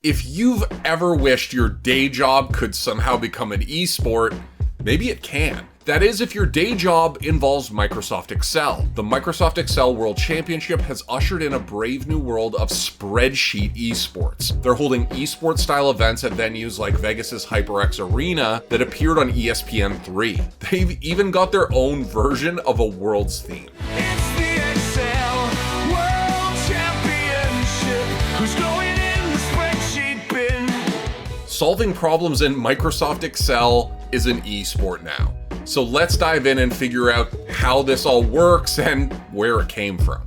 If you've ever wished your day job could somehow become an esport, maybe it can. That is, if your day job involves Microsoft Excel. The Microsoft Excel World Championship has ushered in a brave new world of spreadsheet esports. They're holding esport-style events at venues like Vegas's HyperX Arena that appeared on ESPN3. They've even got their own version of a world's theme. It's the Excel World Championship. Who's going in the spreadsheet bin? Solving problems in Microsoft Excel is an esport now. So let's dive in and figure out how this all works and where it came from.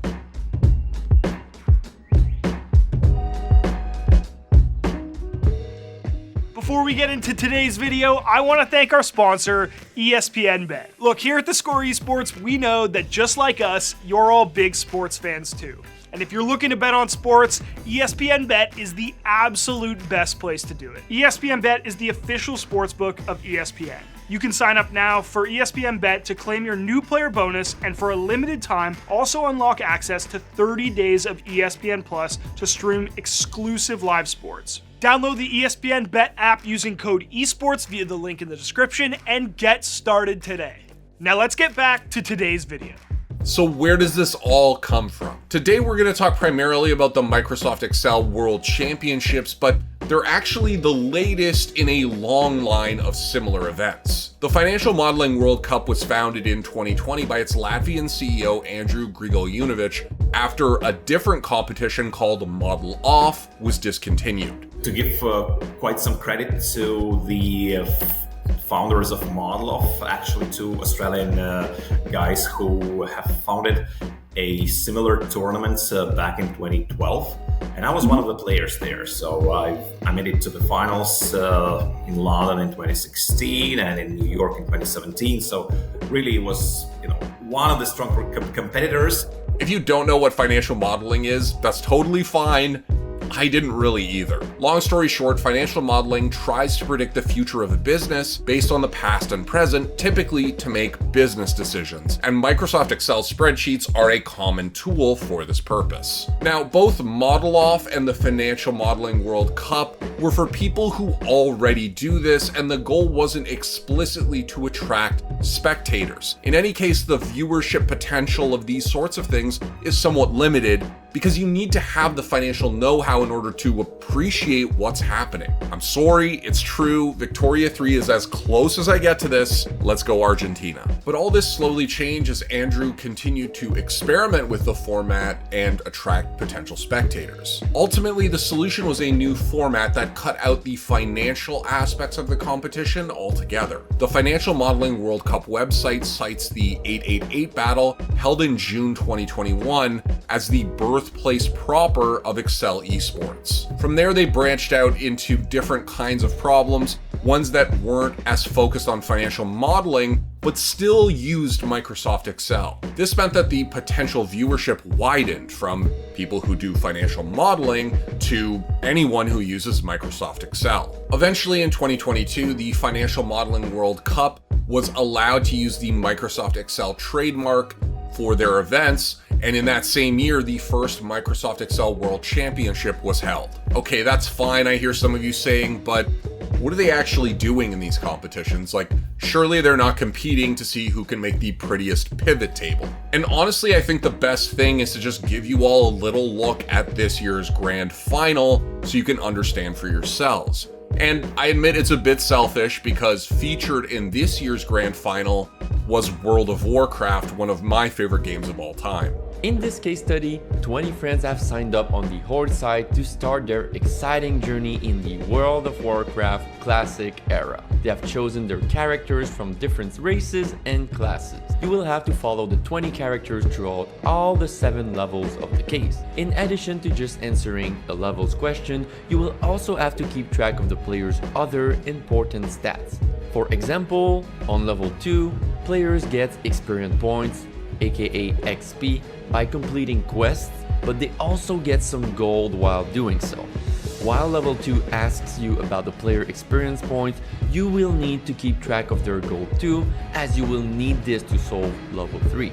Before we get into today's video, I want to thank our sponsor, ESPN Bet. Look, here at theScore Esports, we know that just like us, you're all big sports fans too. And if you're looking to bet on sports, ESPN Bet is the absolute best place to do it. ESPN Bet is the official sportsbook of ESPN. You can sign up now for ESPN Bet to claim your new player bonus, and for a limited time, also unlock access to 30 days of ESPN Plus to stream exclusive live sports. Download the ESPN Bet app using code esports via the link in the description and get started today. Now let's get back to today's video. So where does this all come from? Today we're going to talk primarily about the Microsoft Excel World Championships, but they're actually the latest in a long line of similar events. The Financial Modeling World Cup was founded in 2020 by its Latvian CEO Andrew Grigorjanovic after a different competition called Model Off was discontinued. To give quite some credit to the founders of Model Off, actually two Australian guys who have founded a similar tournament back in 2012. And I was one of the players there. So I made it to the finals in London in 2016 and in New York in 2017. So really it was, one of the strong competitors. If you don't know what financial modeling is, that's totally fine. I didn't really either. Long story short, financial modeling tries to predict the future of a business based on the past and present, typically to make business decisions. And Microsoft Excel spreadsheets are a common tool for this purpose. Now, both Model Off and the Financial Modeling World Cup were for people who already do this, and the goal wasn't explicitly to attract spectators. In any case, the viewership potential of these sorts of things is somewhat limited because you need to have the financial know-how in order to appreciate what's happening. I'm sorry, it's true. Victoria 3 is as close as I get to this. Let's go Argentina. But all this slowly changed as Andrew continued to experiment with the format and attract potential spectators. Ultimately, the solution was a new format that cut out the financial aspects of the competition altogether. The Financial Modeling World Cup website cites the 888 battle held in June 2021 as the birthplace proper of Excel esports. From there, they branched out into different kinds of problems, ones that weren't as focused on financial modeling, but still used Microsoft Excel. This meant that the potential viewership widened from people who do financial modeling to anyone who uses Microsoft Excel. Eventually in 2022, the Financial Modeling World Cup was allowed to use the Microsoft Excel trademark for their events, and in that same year, the first Microsoft Excel World Championship was held. Okay, that's fine, I hear some of you saying, but what are they actually doing in these competitions? Like, surely they're not competing to see who can make the prettiest pivot table. And honestly, I think the best thing is to just give you all a little look at this year's grand final so you can understand for yourselves. And I admit it's a bit selfish because featured in this year's grand final was World of Warcraft, one of my favorite games of all time. In this case study, 20 friends have signed up on the Horde site to start their exciting journey in the World of Warcraft Classic era. They have chosen their characters from different races and classes. You will have to follow the 20 characters throughout all the 7 levels of the case. In addition to just answering the levels question, you will also have to keep track of the player's other important stats. For example, on level 2, players get experience points, aka XP, by completing quests, but they also get some gold while doing so. While level 2 asks you about the player experience points, you will need to keep track of their gold too, as you will need this to solve level 3.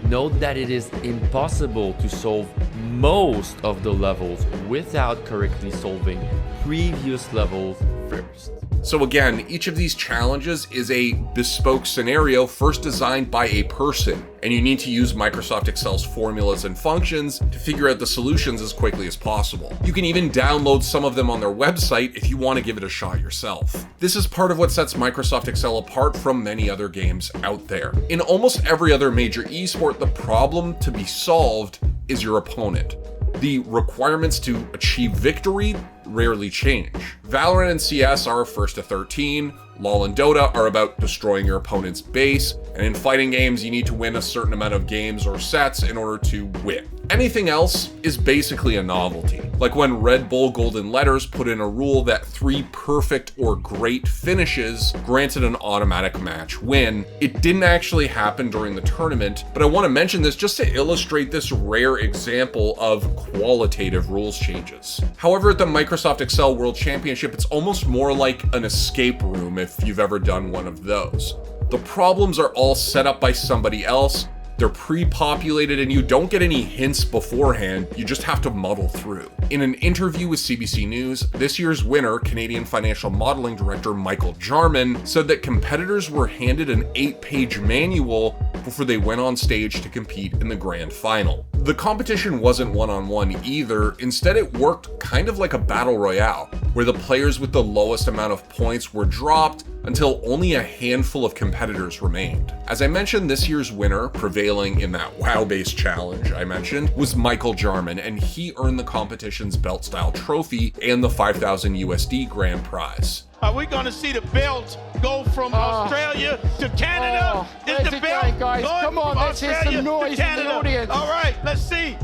Note that it is impossible to solve most of the levels without correctly solving previous levels first. So again, each of these challenges is a bespoke scenario first designed by a person, and you need to use Microsoft Excel's formulas and functions to figure out the solutions as quickly as possible. You can even download some of them on their website if you want to give it a shot yourself. This is part of what sets Microsoft Excel apart from many other games out there. In almost every other major esport, the problem to be solved is your opponent. The requirements to achieve victory rarely change. Valorant and CS are 1st to 13, LoL and Dota are about destroying your opponent's base, and in fighting games you need to win a certain amount of games or sets in order to win. Anything else is basically a novelty. Like when Red Bull Golden Letters put in a rule that 3 perfect or great finishes granted an automatic match win. It didn't actually happen during the tournament, but I want to mention this just to illustrate this rare example of qualitative rules changes. However, at the Microsoft Excel World Championship, it's almost more like an escape room if you've ever done one of those. The problems are all set up by somebody else. They're pre-populated and you don't get any hints beforehand, you just have to muddle through. In an interview with CBC News, this year's winner, Canadian financial modeling director Michael Jarman, said that competitors were handed an 8-page manual before they went on stage to compete in the grand final. The competition wasn't one-on-one either, instead it worked kind of like a battle royale, where the players with the lowest amount of points were dropped until only a handful of competitors remained. As I mentioned, this year's winner, prevailing in that WoW-based challenge I mentioned, was Michael Jarman, and he earned the competition's belt-style trophy and the 5,000 USD grand prize. Are we going to see the belt go from Australia to Canada? Is the belt guys? going Come on, from let's hear Australia some noise to from the Canada? audience. All right, let's see.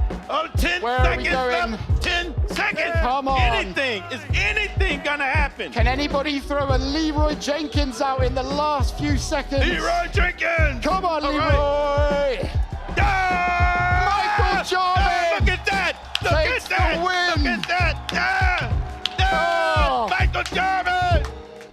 10 Where are we seconds going? left. 10 seconds. Come on. Is anything going to happen? Can anybody throw a Leroy Jenkins out in the last few seconds? Leroy Jenkins. Come on, All Leroy! right. Ah! Michael Jarman Ah, look at that. Look takes at that. the win. Look at that. Ah! Ah! Oh. Michael Jarman.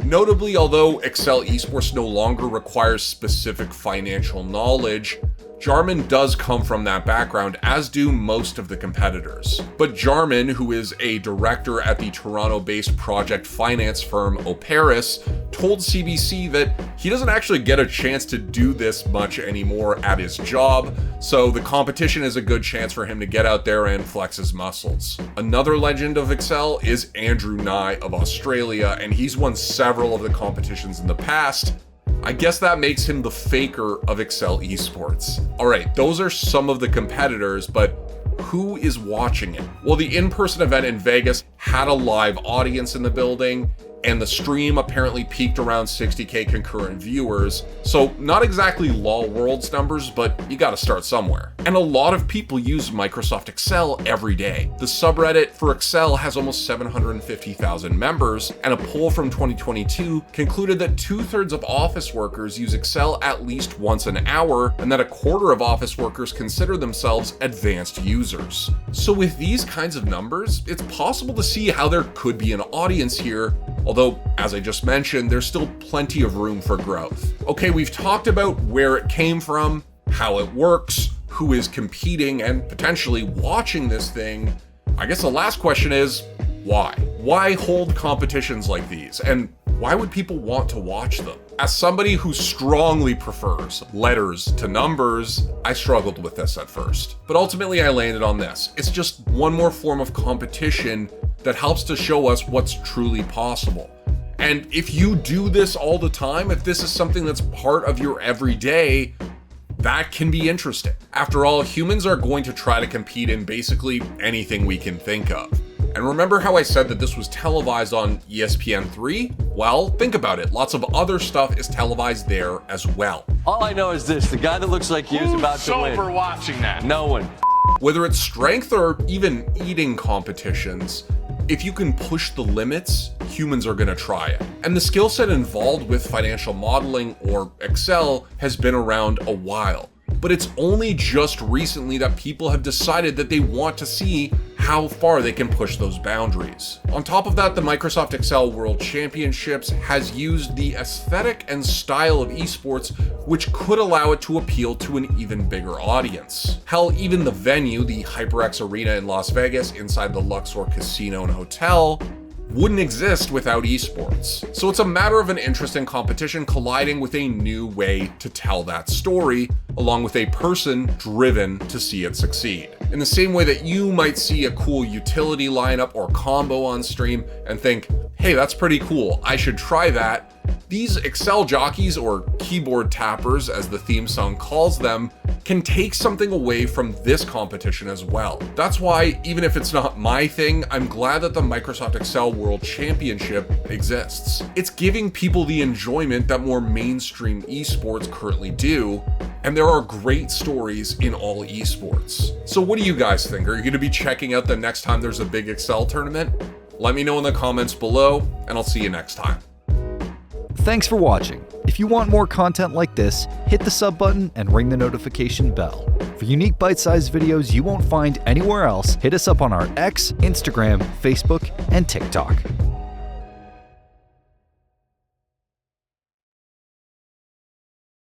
Notably, although Excel Esports no longer requires specific financial knowledge, Jarman does come from that background, as do most of the competitors. But Jarman, who is a director at the Toronto-based project finance firm Operis, told CBC that he doesn't actually get a chance to do this much anymore at his job, so the competition is a good chance for him to get out there and flex his muscles. Another legend of Excel is Andrew Nye of Australia, and he's won several of the competitions in the past. I guess that makes him the faker of Excel Esports. Alright, those are some of the competitors, but who is watching it? Well, the in-person event in Vegas had a live audience in the building, and the stream apparently peaked around 60k concurrent viewers, so not exactly LOL Worlds numbers, but you gotta start somewhere. And a lot of people use Microsoft Excel every day. The subreddit for Excel has almost 750,000 members, and a poll from 2022 concluded that 2/3 of office workers use Excel at least once an hour, and that 1/4 of office workers consider themselves advanced users. So with these kinds of numbers, it's possible to see how there could be an audience here, although, as I just mentioned, there's still plenty of room for growth. Okay, we've talked about where it came from, how it works, who is competing and potentially watching this thing. I guess the last question is, why? Why hold competitions like these? And why would people want to watch them? As somebody who strongly prefers letters to numbers, I struggled with this at first. But ultimately I landed on this. It's just one more form of competition that helps to show us what's truly possible. And if you do this all the time, if this is something that's part of your everyday, that can be interesting. After all, humans are going to try to compete in basically anything we can think of. And remember how I said that this was televised on ESPN3? Well, think about it. Lots of other stuff is televised there as well. All I know is this, the guy that looks like you is about to win. Sober watching that? No one. Whether it's strength or even eating competitions, if you can push the limits, humans are gonna try it. And the skill set involved with financial modeling or Excel has been around a while. But it's only just recently that people have decided that they want to see how far they can push those boundaries. On top of that, the Microsoft Excel World Championships has used the aesthetic and style of esports, which could allow it to appeal to an even bigger audience. Hell, even the venue, the HyperX Arena in Las Vegas inside the Luxor Casino and Hotel, wouldn't exist without esports. So it's a matter of an interesting competition colliding with a new way to tell that story, along with a person driven to see it succeed. In the same way that you might see a cool utility lineup or combo on stream and think, hey, that's pretty cool, I should try that. These Excel jockeys, or keyboard tappers as the theme song calls them, can take something away from this competition as well. That's why, even if it's not my thing, I'm glad that the Microsoft Excel World Championship exists. It's giving people the enjoyment that more mainstream esports currently do, and there are great stories in all esports. So what do you guys think? Are you going to be checking out the next time there's a big Excel tournament? Let me know in the comments below, and I'll see you next time. Thanks for watching. If you want more content like this, hit the sub button and ring the notification bell. For unique bite-sized videos you won't find anywhere else, hit us up on our X, Instagram, Facebook, and TikTok.